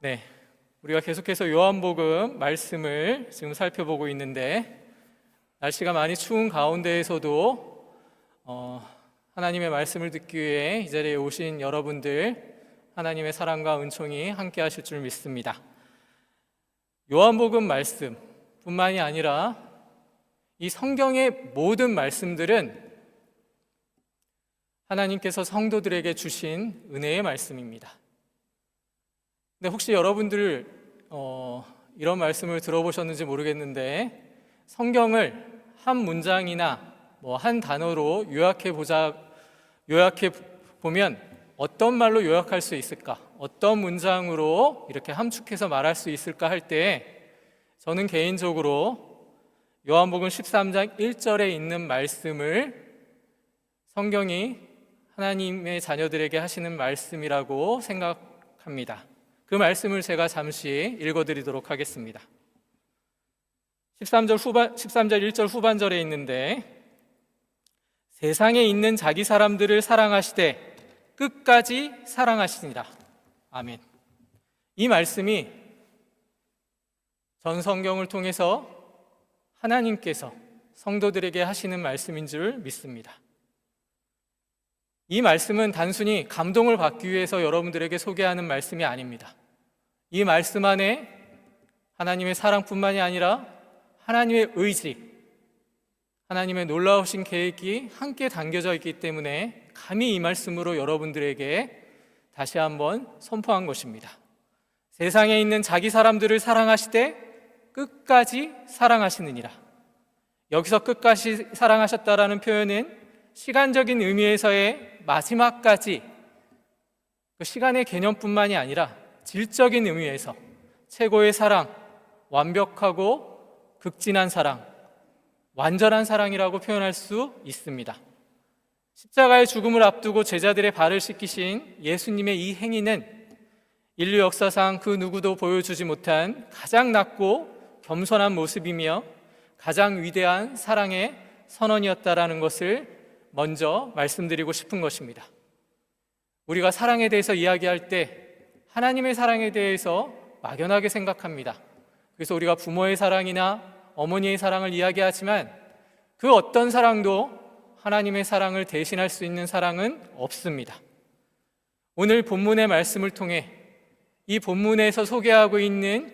네, 우리가 계속해서 요한복음 말씀을 지금 살펴보고 있는데 날씨가 많이 추운 가운데에서도 하나님의 말씀을 듣기 위해 이 자리에 오신 여러분들 하나님의 사랑과 은총이 함께 하실 줄 믿습니다. 요한복음 말씀뿐만이 아니라 이 성경의 모든 말씀들은 하나님께서 성도들에게 주신 은혜의 말씀입니다. 근데 혹시 여러분들 이런 말씀을 들어보셨는지 모르겠는데 성경을 한 문장이나 한 단어로 요약해 보면 어떤 말로 요약할 수 있을까? 어떤 문장으로 이렇게 함축해서 말할 수 있을까 할 때 저는 개인적으로 요한복음 13장 1절에 있는 말씀을 성경이 하나님의 자녀들에게 하시는 말씀이라고 생각합니다. 그 말씀을 제가 잠시 읽어드리도록 하겠습니다. 13절 1절 후반절에 있는데 세상에 있는 자기 사람들을 사랑하시되 끝까지 사랑하시니라. 아멘. 이 말씀이 전 성경을 통해서 하나님께서 성도들에게 하시는 말씀인 줄 믿습니다. 이 말씀은 단순히 감동을 받기 위해서 여러분들에게 소개하는 말씀이 아닙니다. 이 말씀 안에 하나님의 사랑뿐만이 아니라 하나님의 의지, 하나님의 놀라우신 계획이 함께 담겨져 있기 때문에 감히 이 말씀으로 여러분들에게 다시 한번 선포한 것입니다. 세상에 있는 자기 사람들을 사랑하시되 끝까지 사랑하시느니라. 여기서 끝까지 사랑하셨다라는 표현은 시간적인 의미에서의 마지막까지 그 시간의 개념뿐만이 아니라 질적인 의미에서 최고의 사랑, 완벽하고 극진한 사랑, 완전한 사랑이라고 표현할 수 있습니다. 십자가의 죽음을 앞두고 제자들의 발을 씻기신 예수님의 이 행위는 인류 역사상 그 누구도 보여주지 못한 가장 낮고 겸손한 모습이며 가장 위대한 사랑의 선언이었다라는 것을 먼저 말씀드리고 싶은 것입니다. 우리가 사랑에 대해서 이야기할 때 하나님의 사랑에 대해서 막연하게 생각합니다. 그래서 우리가 부모의 사랑이나 어머니의 사랑을 이야기하지만 그 어떤 사랑도 하나님의 사랑을 대신할 수 있는 사랑은 없습니다. 오늘 본문의 말씀을 통해 이 본문에서 소개하고 있는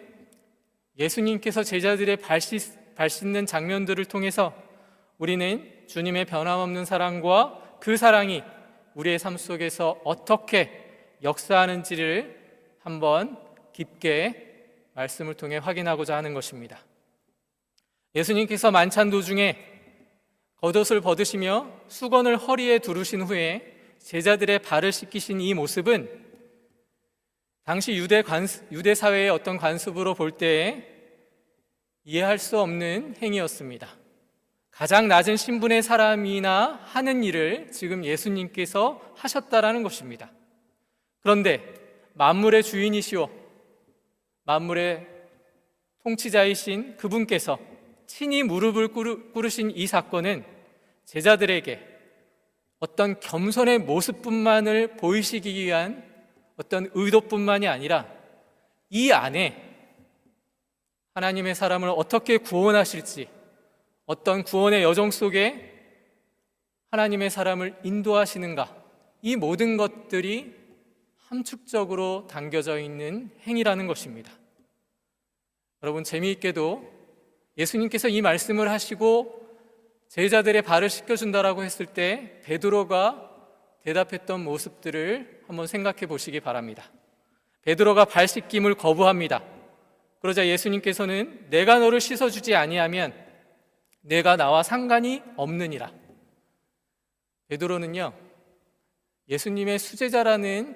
예수님께서 제자들의 발 씻는 장면들을 통해서 우리는 주님의 변함없는 사랑과 그 사랑이 우리의 삶 속에서 어떻게 역사하는지를 한번 깊게 말씀을 통해 확인하고자 하는 것입니다. 예수님께서 만찬 도중에 겉옷을 벗으시며 수건을 허리에 두르신 후에 제자들의 발을 씻기신 이 모습은 당시 유대 사회의 어떤 관습으로 볼 때에 이해할 수 없는 행위였습니다. 가장 낮은 신분의 사람이나 하는 일을 지금 예수님께서 하셨다라는 것입니다. 그런데 만물의 주인이시오 만물의 통치자이신 그분께서 친히 무릎을 꿇으신 이 사건은 제자들에게 어떤 겸손의 모습뿐만을 보이시기 위한 어떤 의도뿐만이 아니라 이 안에 하나님의 사람을 어떻게 구원하실지, 어떤 구원의 여정 속에 하나님의 사람을 인도하시는가, 이 모든 것들이 함축적으로 담겨져 있는 행위라는 것입니다. 여러분, 재미있게도 예수님께서 이 말씀을 하시고 제자들의 발을 씻겨준다라고 했을 때 베드로가 대답했던 모습들을 한번 생각해 보시기 바랍니다. 베드로가 발 씻김을 거부합니다. 그러자 예수님께서는 내가 너를 씻어주지 아니하면 내가 나와 상관이 없느니라. 베드로는요, 예수님의 수제자라는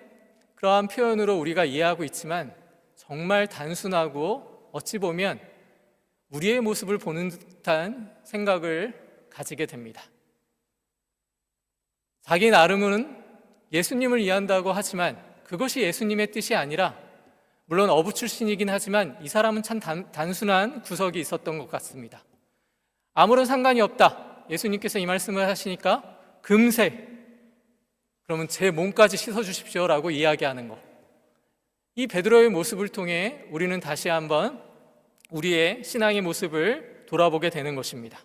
그러한 표현으로 우리가 이해하고 있지만 정말 단순하고 어찌 보면 우리의 모습을 보는 듯한 생각을 가지게 됩니다. 자기 나름은 예수님을 이해한다고 하지만 그것이 예수님의 뜻이 아니라, 물론 어부 출신이긴 하지만 이 사람은 참 단순한 구석이 있었던 것 같습니다. 아무런 상관이 없다, 예수님께서 이 말씀을 하시니까 금세 그러면 제 몸까지 씻어주십시오라고 이야기하는 것, 이 베드로의 모습을 통해 우리는 다시 한번 우리의 신앙의 모습을 돌아보게 되는 것입니다.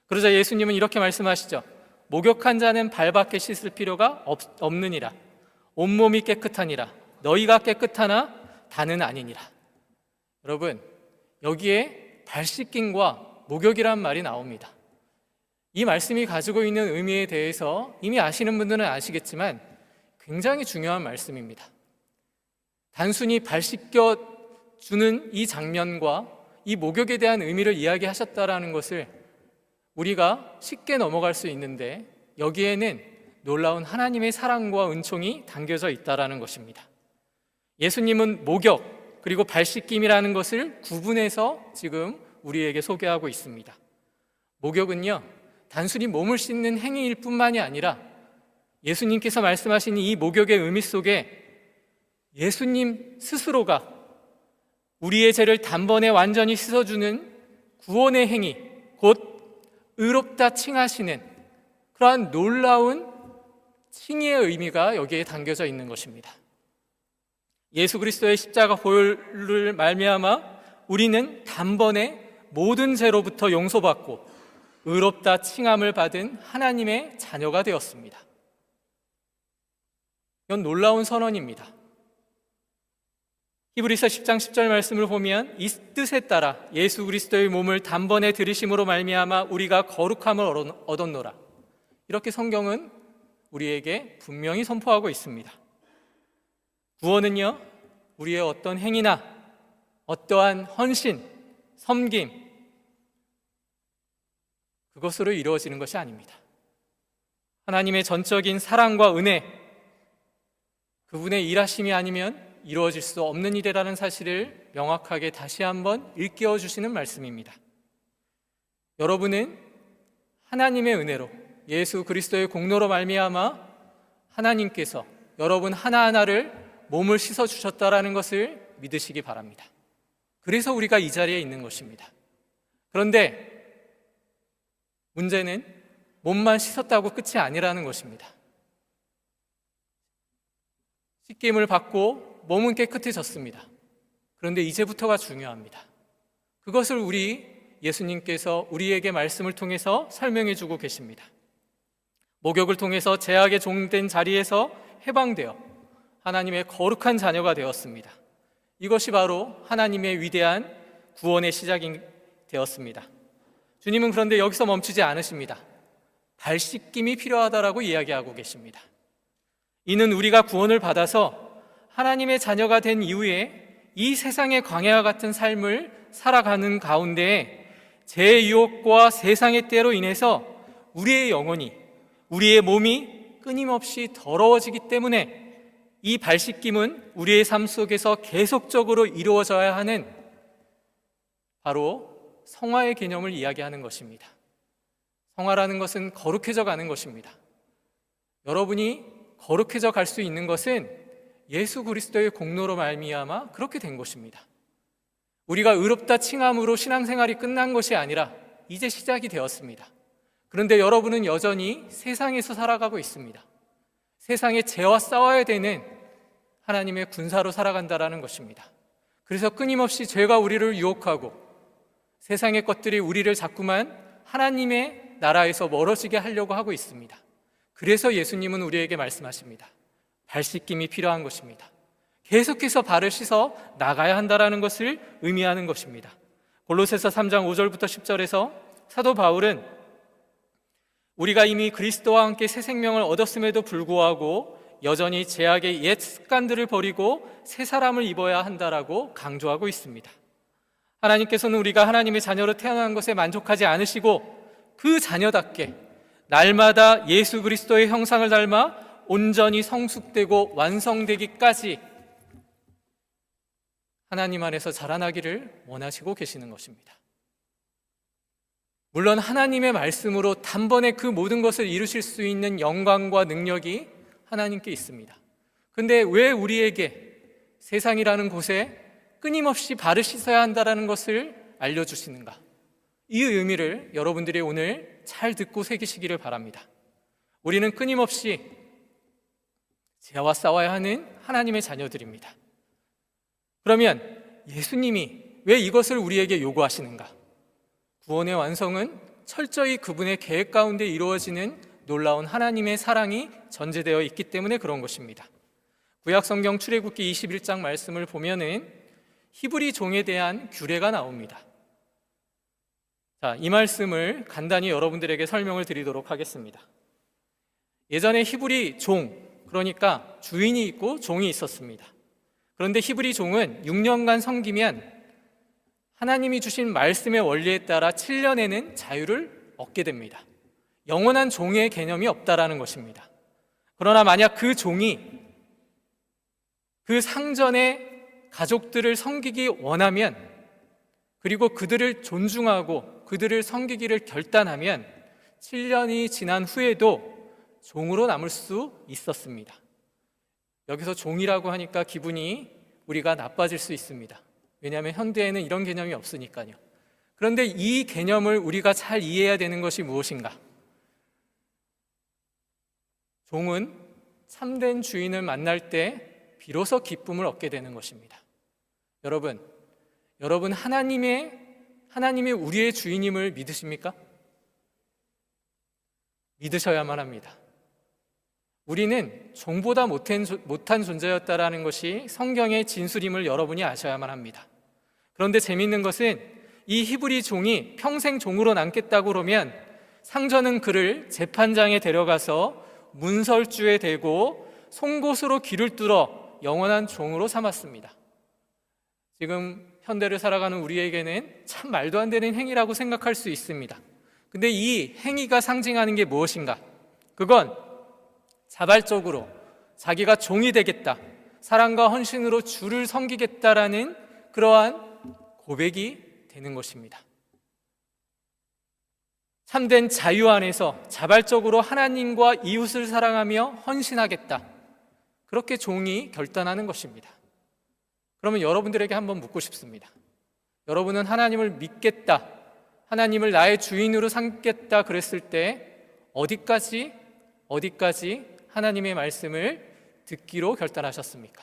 그러자 예수님은 이렇게 말씀하시죠. 목욕한 자는 발밖에 씻을 필요가 없느니라. 온몸이 깨끗하니라. 너희가 깨끗하나 다는 아니니라. 여러분, 여기에 발 씻김과 목욕이란 말이 나옵니다. 이 말씀이 가지고 있는 의미에 대해서 이미 아시는 분들은 아시겠지만 굉장히 중요한 말씀입니다. 단순히 발 씻겨주는 이 장면과 이 목욕에 대한 의미를 이야기하셨다라는 것을 우리가 쉽게 넘어갈 수 있는데, 여기에는 놀라운 하나님의 사랑과 은총이 담겨져 있다라는 것입니다. 예수님은 목욕 그리고 발 씻김이라는 것을 구분해서 지금 우리에게 소개하고 있습니다. 목욕은요, 단순히 몸을 씻는 행위일 뿐만이 아니라 예수님께서 말씀하신 이 목욕의 의미 속에 예수님 스스로가 우리의 죄를 단번에 완전히 씻어주는 구원의 행위, 곧 의롭다 칭하시는 그러한 놀라운 칭의의 의미가 여기에 담겨져 있는 것입니다. 예수 그리스도의 십자가 보혈을 말미암아 우리는 단번에 모든 죄로부터 용서받고 의롭다 칭함을 받은 하나님의 자녀가 되었습니다. 이건 놀라운 선언입니다. 히브리서 10장 10절 말씀을 보면 이 뜻에 따라 예수 그리스도의 몸을 단번에 들이심으로 말미암아 우리가 거룩함을 얻었노라. 이렇게 성경은 우리에게 분명히 선포하고 있습니다. 구원은요, 우리의 어떤 행위나 어떠한 헌신, 섬김, 그것으로 이루어지는 것이 아닙니다. 하나님의 전적인 사랑과 은혜, 그분의 일하심이 아니면 이루어질 수 없는 일이라는 사실을 명확하게 다시 한번 일깨워 주시는 말씀입니다. 여러분은 하나님의 은혜로 예수 그리스도의 공로로 말미암아 하나님께서 여러분 하나하나를 몸을 씻어 주셨다라는 것을 믿으시기 바랍니다. 그래서 우리가 이 자리에 있는 것입니다. 그런데 문제는 몸만 씻었다고 끝이 아니라는 것입니다. 씻김을 받고 몸은 깨끗해졌습니다. 그런데 이제부터가 중요합니다. 그것을 예수님께서 우리에게 말씀을 통해서 설명해 주고 계십니다. 목욕을 통해서 죄악의 종된 자리에서 해방되어 하나님의 거룩한 자녀가 되었습니다. 이것이 바로 하나님의 위대한 구원의 시작이 되었습니다. 주님은 그런데 여기서 멈추지 않으십니다. 발 씻김이 필요하다라고 이야기하고 계십니다. 이는 우리가 구원을 받아서 하나님의 자녀가 된 이후에 이 세상의 광야와 같은 삶을 살아가는 가운데 죄의 유혹과 세상의 때로 인해서 우리의 영혼이, 우리의 몸이 끊임없이 더러워지기 때문에 이 발 씻김은 우리의 삶 속에서 계속적으로 이루어져야 하는 바로 성화의 개념을 이야기하는 것입니다. 성화라는 것은 거룩해져 가는 것입니다. 여러분이 거룩해져 갈 수 있는 것은 예수 그리스도의 공로로 말미암아 그렇게 된 것입니다. 우리가 의롭다 칭함으로 신앙생활이 끝난 것이 아니라 이제 시작이 되었습니다. 그런데 여러분은 여전히 세상에서 살아가고 있습니다. 세상의 죄와 싸워야 되는 하나님의 군사로 살아간다라는 것입니다. 그래서 끊임없이 죄가 우리를 유혹하고 세상의 것들이 우리를 자꾸만 하나님의 나라에서 멀어지게 하려고 하고 있습니다. 그래서 예수님은 우리에게 말씀하십니다. 발 씻김이 필요한 것입니다. 계속해서 발을 씻어 나가야 한다는 것을 의미하는 것입니다. 골로새서 3장 5절부터 10절에서 사도 바울은 우리가 이미 그리스도와 함께 새 생명을 얻었음에도 불구하고 여전히 죄악의 옛 습관들을 버리고 새 사람을 입어야 한다라고 강조하고 있습니다. 하나님께서는 우리가 하나님의 자녀로 태어난 것에 만족하지 않으시고 그 자녀답게 날마다 예수 그리스도의 형상을 닮아 온전히 성숙되고 완성되기까지 하나님 안에서 자라나기를 원하시고 계시는 것입니다. 물론 하나님의 말씀으로 단번에 그 모든 것을 이루실 수 있는 영광과 능력이 하나님께 있습니다. 그런데 왜 우리에게 세상이라는 곳에 끊임없이 발을 씻어야 한다는 것을 알려주시는가? 이 의미를 여러분들이 오늘 잘 듣고 새기시기를 바랍니다. 우리는 끊임없이 죄와 싸워야 하는 하나님의 자녀들입니다. 그러면 예수님이 왜 이것을 우리에게 요구하시는가? 구원의 완성은 철저히 그분의 계획 가운데 이루어지는 놀라운 하나님의 사랑이 전제되어 있기 때문에 그런 것입니다. 구약성경 출애굽기 21장 말씀을 보면은 히브리 종에 대한 규례가 나옵니다. 자, 이 말씀을 간단히 여러분들에게 설명을 드리도록 하겠습니다. 예전에 히브리 종, 그러니까 주인이 있고 종이 있었습니다. 그런데 히브리 종은 6년간 섬기면 하나님이 주신 말씀의 원리에 따라 7년에는 자유를 얻게 됩니다. 영원한 종의 개념이 없다라는 것입니다. 그러나 만약 그 종이 그 상전의 가족들을 섬기기 원하면, 그리고 그들을 존중하고 그들을 섬기기를 결단하면 7년이 지난 후에도 종으로 남을 수 있었습니다. 여기서 종이라고 하니까 기분이 우리가 나빠질 수 있습니다. 왜냐하면 현대에는 이런 개념이 없으니까요. 그런데 이 개념을 우리가 잘 이해해야 되는 것이 무엇인가? 종은 참된 주인을 만날 때 비로소 기쁨을 얻게 되는 것입니다. 여러분 하나님이 우리의 주인임을 믿으십니까? 믿으셔야만 합니다. 우리는 종보다 못한 존재였다라는 것이 성경의 진술임을 여러분이 아셔야만 합니다. 그런데 재미있는 것은 이 히브리 종이 평생 종으로 남겠다고 그러면 상전은 그를 재판장에 데려가서 문설주에 대고 송곳으로 귀를 뚫어 영원한 종으로 삼았습니다. 지금 현대를 살아가는 우리에게는 참 말도 안 되는 행위라고 생각할 수 있습니다. 근데 이 행위가 상징하는 게 무엇인가? 그건 자발적으로 자기가 종이 되겠다, 사랑과 헌신으로 주를 섬기겠다라는 그러한 고백이 되는 것입니다. 참된 자유 안에서 자발적으로 하나님과 이웃을 사랑하며 헌신하겠다, 그렇게 종이 결단하는 것입니다. 그러면 여러분들에게 한번 묻고 싶습니다. 여러분은 하나님을 믿겠다, 하나님을 나의 주인으로 삼겠다 그랬을 때 어디까지 하나님의 말씀을 듣기로 결단하셨습니까?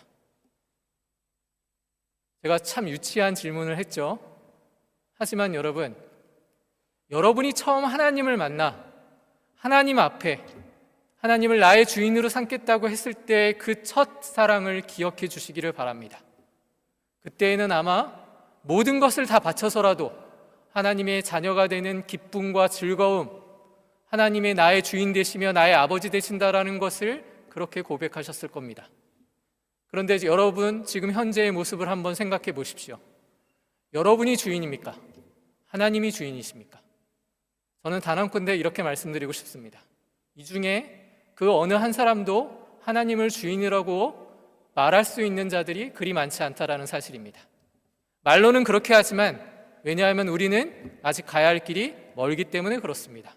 제가 참 유치한 질문을 했죠. 하지만 여러분이 처음 하나님을 만나 하나님 앞에 하나님을 나의 주인으로 삼겠다고 했을 때 그 첫 사랑을 기억해 주시기를 바랍니다. 그때에는 아마 모든 것을 다 바쳐서라도 하나님의 자녀가 되는 기쁨과 즐거움, 하나님의 나의 주인 되시며 나의 아버지 되신다라는 것을 그렇게 고백하셨을 겁니다. 그런데 여러분 지금 현재의 모습을 한번 생각해 보십시오. 여러분이 주인입니까? 하나님이 주인이십니까? 저는 단언컨대 이렇게 말씀드리고 싶습니다. 이 중에 그 어느 한 사람도 하나님을 주인이라고 말할 수 있는 자들이 그리 많지 않다라는 사실입니다. 말로는 그렇게 하지만 왜냐하면 우리는 아직 가야 할 길이 멀기 때문에 그렇습니다.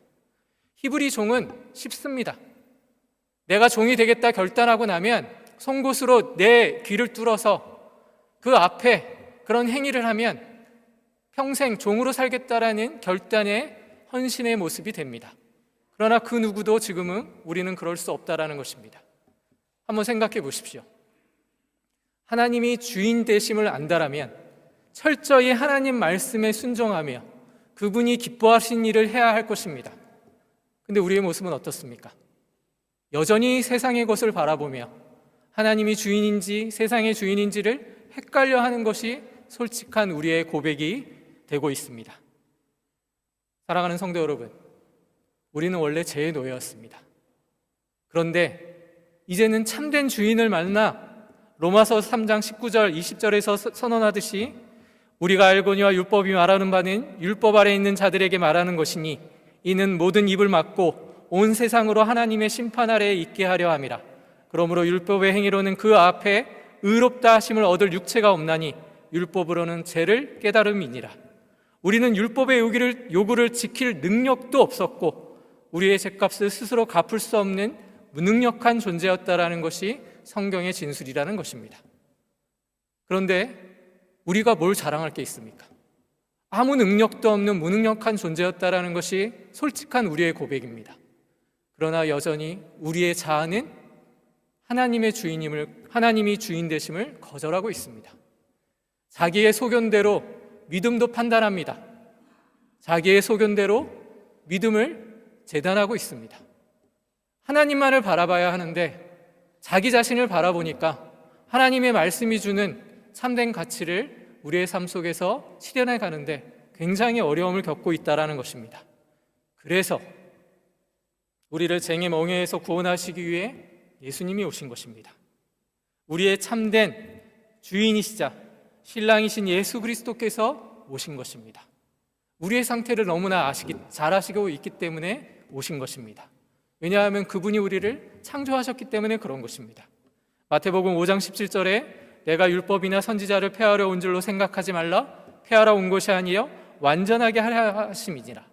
히브리 종은 쉽습니다. 내가 종이 되겠다 결단하고 나면 송곳으로 내 귀를 뚫어서 그 앞에 그런 행위를 하면 평생 종으로 살겠다라는 결단의 헌신의 모습이 됩니다. 그러나 그 누구도 지금은 우리는 그럴 수 없다라는 것입니다. 한번 생각해 보십시오. 하나님이 주인 되심을 안다라면 철저히 하나님 말씀에 순종하며 그분이 기뻐하신 일을 해야 할 것입니다. 근데 우리의 모습은 어떻습니까? 여전히 세상의 것을 바라보며 하나님이 주인인지 세상의 주인인지를 헷갈려 하는 것이 솔직한 우리의 고백이 되고 있습니다. 사랑하는 성도 여러분, 우리는 원래 죄의 노예였습니다. 그런데 이제는 참된 주인을 만나 로마서 3장 19절 20절에서 선언하듯이 우리가 알거니와 율법이 말하는 바는 율법 아래 있는 자들에게 말하는 것이니 이는 모든 입을 막고 온 세상으로 하나님의 심판 아래에 있게 하려 함이라. 그러므로 율법의 행위로는 그 앞에 의롭다 하심을 얻을 육체가 없나니 율법으로는 죄를 깨달음이니라. 우리는 율법의 요구를 지킬 능력도 없었고 우리의 죄값을 스스로 갚을 수 없는 무능력한 존재였다라는 것이 성경의 진술이라는 것입니다. 그런데 우리가 뭘 자랑할 게 있습니까? 아무 능력도 없는 무능력한 존재였다라는 것이 솔직한 우리의 고백입니다. 그러나 여전히 우리의 자아는 하나님이 주인 되심을 거절하고 있습니다. 자기의 소견대로 믿음도 판단합니다. 자기의 소견대로 믿음을 재단하고 있습니다. 하나님만을 바라봐야 하는데 자기 자신을 바라보니까 하나님의 말씀이 주는 참된 가치를 우리의 삶 속에서 실현해 가는데 굉장히 어려움을 겪고 있다는 것입니다. 그래서 우리를 쟁의 멍에에서 구원하시기 위해 예수님이 오신 것입니다. 우리의 참된 주인이시자 신랑이신 예수 그리스도께서 오신 것입니다. 우리의 상태를 너무나 잘 아시고 있기 때문에 오신 것입니다. 왜냐하면 그분이 우리를 창조하셨기 때문에 그런 것입니다. 마태복음 5장 17절에 내가 율법이나 선지자를 폐하러 온 줄로 생각하지 말라. 폐하러 온 것이 아니요 완전하게 하려 하심이니라.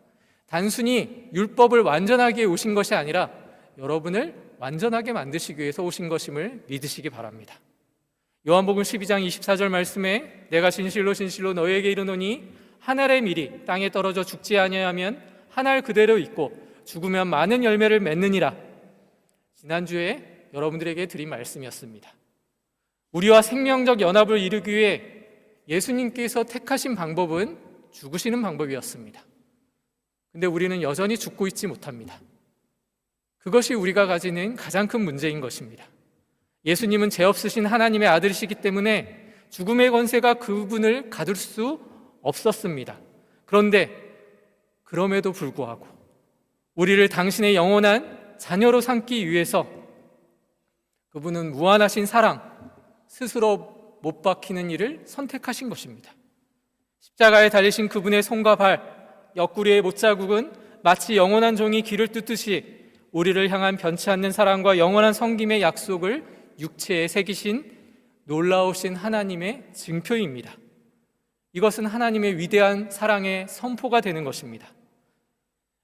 단순히 율법을 완전하게 오신 것이 아니라 여러분을 완전하게 만드시기 위해서 오신 것임을 믿으시기 바랍니다. 요한복음 12장 24절 말씀에 내가 진실로 진실로 너희에게 이르노니 한 알의 밀이 땅에 떨어져 죽지 아니하면 한 알 그대로 있고 죽으면 많은 열매를 맺느니라. 지난주에 여러분들에게 드린 말씀이었습니다. 우리와 생명적 연합을 이루기 위해 예수님께서 택하신 방법은 죽으시는 방법이었습니다. 근데 우리는 여전히 죽고 있지 못합니다. 그것이 우리가 가지는 가장 큰 문제인 것입니다. 예수님은 죄 없으신 하나님의 아들이시기 때문에 죽음의 권세가 그분을 가둘 수 없었습니다. 그런데 그럼에도 불구하고 우리를 당신의 영원한 자녀로 삼기 위해서 그분은 무한하신 사랑, 스스로 못 박히는 일을 선택하신 것입니다. 십자가에 달리신 그분의 손과 발, 옆구리의 못자국은 마치 영원한 종이 길을 뚫듯이 우리를 향한 변치 않는 사랑과 영원한 섬김의 약속을 육체에 새기신 놀라우신 하나님의 증표입니다. 이것은 하나님의 위대한 사랑의 선포가 되는 것입니다.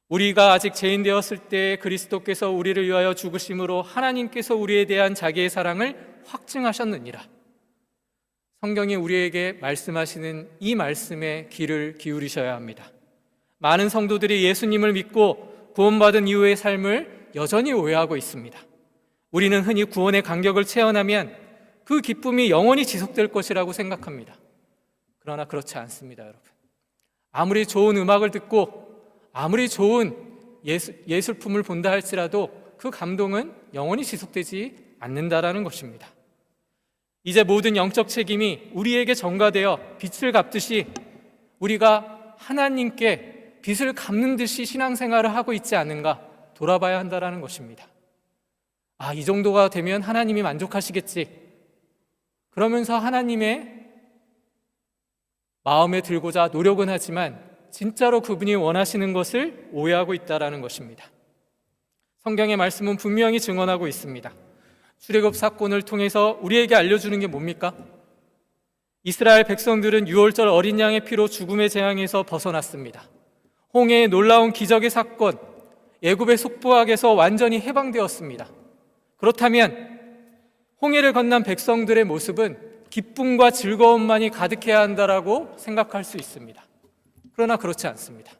우리가 아직 죄인 되었을 때 그리스도께서 우리를 위하여 죽으심으로 하나님께서 우리에 대한 자기의 사랑을 확증하셨느니라. 성경이 우리에게 말씀하시는 이 말씀에 귀를 기울이셔야 합니다. 많은 성도들이 예수님을 믿고 구원받은 이후의 삶을 여전히 오해하고 있습니다. 우리는 흔히 구원의 간격을 체험하면 그 기쁨이 영원히 지속될 것이라고 생각합니다. 그러나 그렇지 않습니다, 여러분. 아무리 좋은 음악을 듣고 아무리 좋은 예술품을 본다 할지라도 그 감동은 영원히 지속되지 않는다라는 것입니다. 이제 모든 영적 책임이 우리에게 전가되어 빚을 갚듯이 우리가 하나님께 빚을 갚는 듯이 신앙생활을 하고 있지 않는가 돌아봐야 한다라는 것입니다. 이 정도가 되면 하나님이 만족하시겠지. 그러면서 하나님의 마음에 들고자 노력은 하지만 진짜로 그분이 원하시는 것을 오해하고 있다는 것입니다. 성경의 말씀은 분명히 증언하고 있습니다. 출애굽 사건을 통해서 우리에게 알려주는 게 뭡니까? 이스라엘 백성들은 유월절 어린 양의 피로 죽음의 재앙에서 벗어났습니다. 홍해의 놀라운 기적의 사건, 애굽의 속부악에서 완전히 해방되었습니다. 그렇다면 홍해를 건넌 백성들의 모습은 기쁨과 즐거움만이 가득해야 한다라고 생각할 수 있습니다. 그러나 그렇지 않습니다.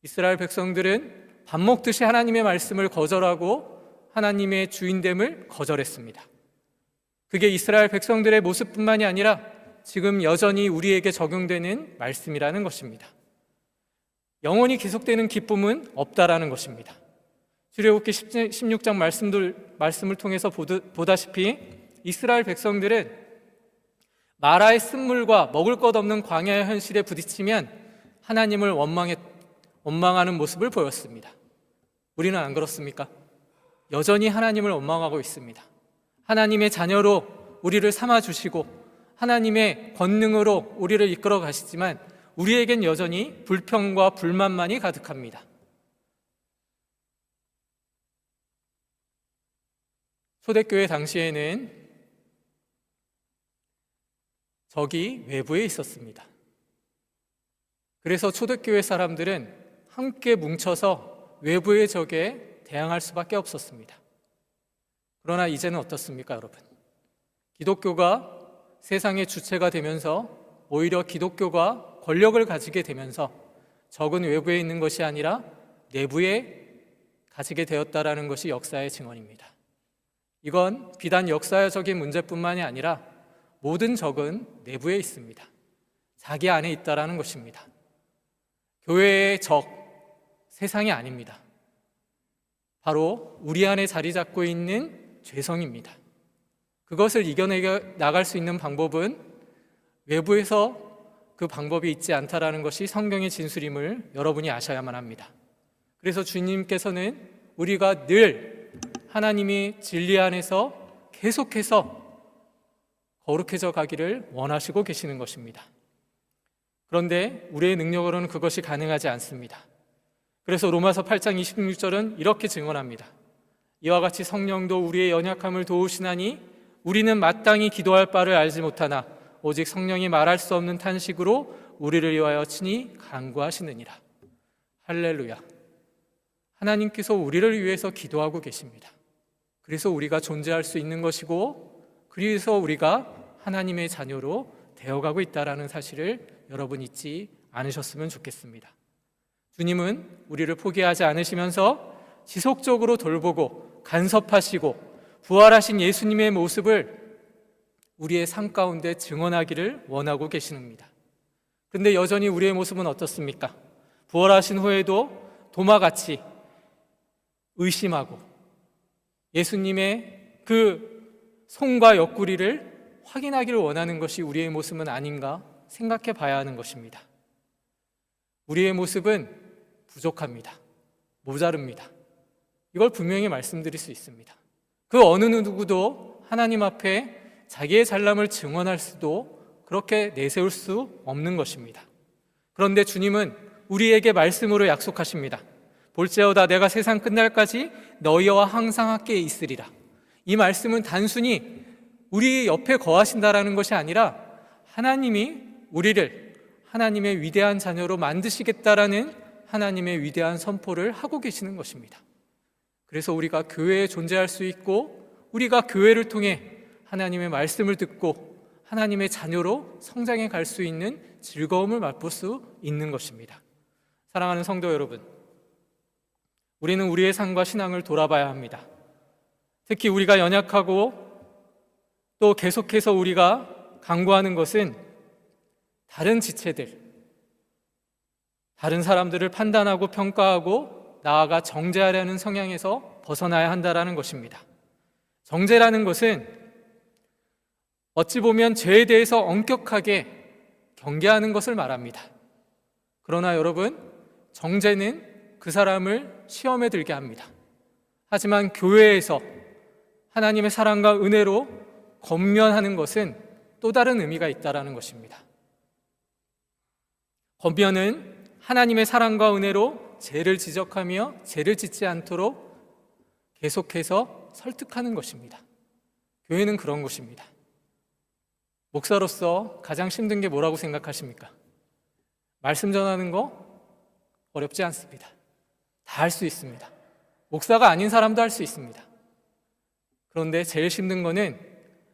이스라엘 백성들은 밥 먹듯이 하나님의 말씀을 거절하고 하나님의 주인됨을 거절했습니다. 그게 이스라엘 백성들의 모습뿐만이 아니라 지금 여전히 우리에게 적용되는 말씀이라는 것입니다. 영원히 계속되는 기쁨은 없다라는 것입니다. 출애굽기 16장 말씀을 통해서 보다시피 이스라엘 백성들은 마라의 쓴물과 먹을 것 없는 광야의 현실에 부딪히면 하나님을 원망하는 모습을 보였습니다. 우리는 안 그렇습니까? 여전히 하나님을 원망하고 있습니다. 하나님의 자녀로 우리를 삼아주시고 하나님의 권능으로 우리를 이끌어 가시지만 우리에겐 여전히 불평과 불만만이 가득합니다. 초대교회 당시에는 적이 외부에 있었습니다. 그래서 초대교회 사람들은 함께 뭉쳐서 외부의 적에 대항할 수밖에 없었습니다. 그러나 이제는 어떻습니까, 여러분? 기독교가 세상의 주체가 되면서 오히려 기독교가 권력을 가지게 되면서 적은 외부에 있는 것이 아니라 내부에 가지게 되었다라는 것이 역사의 증언입니다. 이건 비단 역사적인 문제뿐만이 아니라 모든 적은 내부에 있습니다. 자기 안에 있다라는 것입니다. 교회의 적, 세상이 아닙니다. 바로 우리 안에 자리 잡고 있는 죄성입니다. 그것을 이겨내 나갈 수 있는 방법은 외부에서 그 방법이 있지 않다라는 것이 성경의 진술임을 여러분이 아셔야만 합니다. 그래서 주님께서는 우리가 늘 하나님이 진리 안에서 계속해서 거룩해져 가기를 원하시고 계시는 것입니다. 그런데 우리의 능력으로는 그것이 가능하지 않습니다. 그래서 로마서 8장 26절은 이렇게 증언합니다. 이와 같이 성령도 우리의 연약함을 도우시나니 우리는 마땅히 기도할 바를 알지 못하나 오직 성령이 말할 수 없는 탄식으로 우리를 위하여 친히 간구하시느니라. 할렐루야. 하나님께서 우리를 위해서 기도하고 계십니다. 그래서 우리가 존재할 수 있는 것이고, 그래서 우리가 하나님의 자녀로 되어가고 있다는 사실을 여러분 잊지 않으셨으면 좋겠습니다. 주님은 우리를 포기하지 않으시면서 지속적으로 돌보고 간섭하시고 부활하신 예수님의 모습을 우리의 삶 가운데 증언하기를 원하고 계십니다. 그런데 여전히 우리의 모습은 어떻습니까? 부활하신 후에도 도마같이 의심하고 예수님의 그 손과 옆구리를 확인하기를 원하는 것이 우리의 모습은 아닌가 생각해 봐야 하는 것입니다. 우리의 모습은 부족합니다. 모자릅니다. 이걸 분명히 말씀드릴 수 있습니다. 그 어느 누구도 하나님 앞에 자기의 잘남을 증언할 수도 그렇게 내세울 수 없는 것입니다. 그런데 주님은 우리에게 말씀으로 약속하십니다. 볼지어다 내가 세상 끝날까지 너희와 항상 함께 있으리라. 이 말씀은 단순히 우리 옆에 거하신다라는 것이 아니라 하나님이 우리를 하나님의 위대한 자녀로 만드시겠다라는 하나님의 위대한 선포를 하고 계시는 것입니다. 그래서 우리가 교회에 존재할 수 있고 우리가 교회를 통해 하나님의 말씀을 듣고 하나님의 자녀로 성장해 갈 수 있는 즐거움을 맛볼 수 있는 것입니다. 사랑하는 성도 여러분, 우리는 우리의 삶과 신앙을 돌아봐야 합니다. 특히 우리가 연약하고 또 계속해서 우리가 간구하는 것은 다른 지체들, 다른 사람들을 판단하고 평가하고 나아가 정죄하려는 성향에서 벗어나야 한다는 것입니다. 정죄라는 것은 어찌 보면 죄에 대해서 엄격하게 경계하는 것을 말합니다. 그러나 여러분, 정죄는 그 사람을 시험에 들게 합니다. 하지만 교회에서 하나님의 사랑과 은혜로 권면하는 것은 또 다른 의미가 있다는 것입니다. 권면은 하나님의 사랑과 은혜로 죄를 지적하며 죄를 짓지 않도록 계속해서 설득하는 것입니다. 교회는 그런 것입니다. 목사로서 가장 힘든 게 뭐라고 생각하십니까? 말씀 전하는 거 어렵지 않습니다. 다 할 수 있습니다. 목사가 아닌 사람도 할 수 있습니다. 그런데 제일 힘든 거는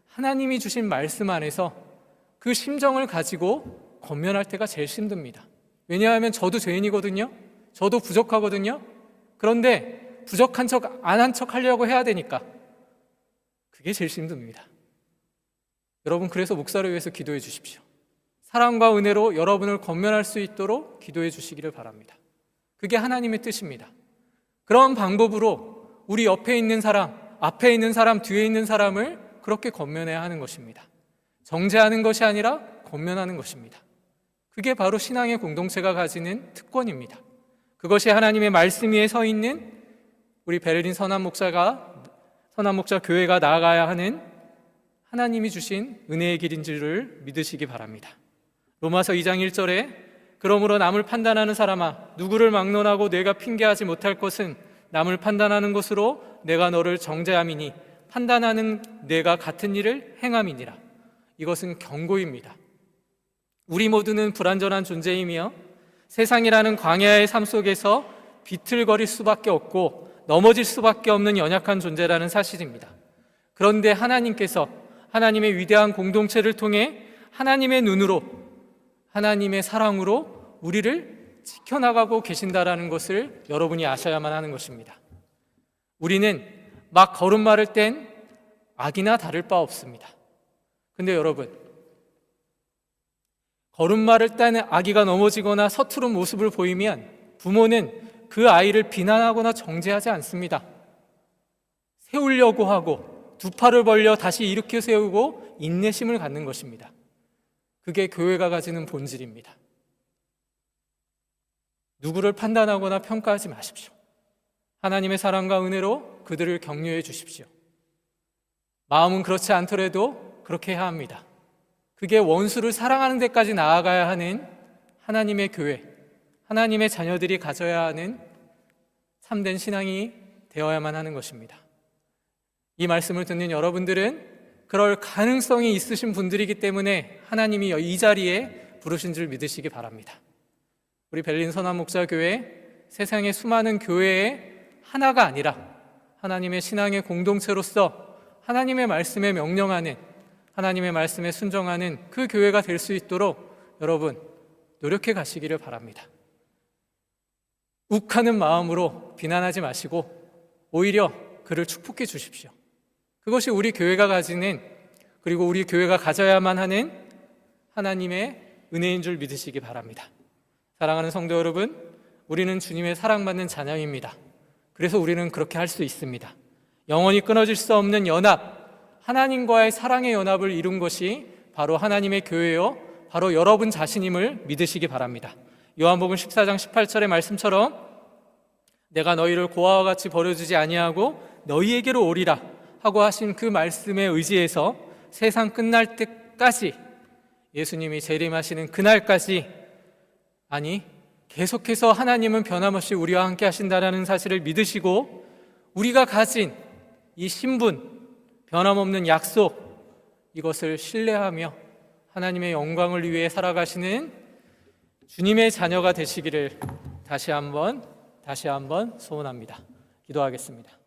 하나님이 주신 말씀 안에서 그 심정을 가지고 권면할 때가 제일 힘듭니다. 왜냐하면 저도 죄인이거든요. 저도 부족하거든요. 그런데 부족한 척 안 한 척 하려고 해야 되니까 그게 제일 힘듭니다. 여러분, 그래서 목사를 위해서 기도해 주십시오. 사랑과 은혜로 여러분을 권면할 수 있도록 기도해 주시기를 바랍니다. 그게 하나님의 뜻입니다. 그런 방법으로 우리 옆에 있는 사람, 앞에 있는 사람, 뒤에 있는 사람을 그렇게 권면해야 하는 것입니다. 정죄하는 것이 아니라 권면하는 것입니다. 그게 바로 신앙의 공동체가 가지는 특권입니다. 그것이 하나님의 말씀 위에 서 있는 우리 베를린 선한 목자 교회가 나아가야 하는 하나님이 주신 은혜의 길인 줄을 믿으시기 바랍니다. 로마서 2장 1절에 그러므로 남을 판단하는 사람아, 누구를 막론하고 내가 핑계하지 못할 것은 남을 판단하는 것으로 내가 너를 정죄함이니 판단하는 내가 같은 일을 행함이니라. 이것은 경고입니다. 우리 모두는 불완전한 존재이며 세상이라는 광야의 삶 속에서 비틀거릴 수밖에 없고 넘어질 수밖에 없는 연약한 존재라는 사실입니다. 그런데 하나님께서 하나님의 위대한 공동체를 통해 하나님의 눈으로, 하나님의 사랑으로 우리를 지켜나가고 계신다라는 것을 여러분이 아셔야만 하는 것입니다. 우리는 막 걸음마를 땐 악이나 다를 바 없습니다. 근데 여러분, 걸음마를 따는 아기가 넘어지거나 서투른 모습을 보이면 부모는 그 아이를 비난하거나 정죄하지 않습니다. 세우려고 하고 두 팔을 벌려 다시 일으켜 세우고 인내심을 갖는 것입니다. 그게 교회가 가지는 본질입니다. 누구를 판단하거나 평가하지 마십시오. 하나님의 사랑과 은혜로 그들을 격려해 주십시오. 마음은 그렇지 않더라도 그렇게 해야 합니다. 그게 원수를 사랑하는 데까지 나아가야 하는 하나님의 교회, 하나님의 자녀들이 가져야 하는 참된 신앙이 되어야만 하는 것입니다. 이 말씀을 듣는 여러분들은 그럴 가능성이 있으신 분들이기 때문에 하나님이 이 자리에 부르신 줄 믿으시기 바랍니다. 우리 벨린 선한목자교회, 세상의 수많은 교회의 하나가 아니라 하나님의 신앙의 공동체로서 하나님의 말씀에 명령하는, 하나님의 말씀에 순종하는 그 교회가 될 수 있도록 여러분 노력해 가시기를 바랍니다. 욱하는 마음으로 비난하지 마시고 오히려 그를 축복해 주십시오. 그것이 우리 교회가 가지는, 그리고 우리 교회가 가져야만 하는 하나님의 은혜인 줄 믿으시기 바랍니다. 사랑하는 성도 여러분, 우리는 주님의 사랑받는 자녀입니다. 그래서 우리는 그렇게 할 수 있습니다. 영원히 끊어질 수 없는 연합, 하나님과의 사랑의 연합을 이룬 것이 바로 하나님의 교회요, 바로 여러분 자신임을 믿으시기 바랍니다. 요한복음 14장 18절의 말씀처럼 내가 너희를 고아와 같이 버려두지 아니하고 너희에게로 오리라 하고 하신 그 말씀에 의지해서 세상 끝날 때까지, 예수님이 재림하시는 그날까지, 아니 계속해서 하나님은 변함없이 우리와 함께 하신다라는 사실을 믿으시고 우리가 가진 이 신분, 변함없는 약속, 이것을 신뢰하며 하나님의 영광을 위해 살아가시는 주님의 자녀가 되시기를 다시 한번 소원합니다. 기도하겠습니다.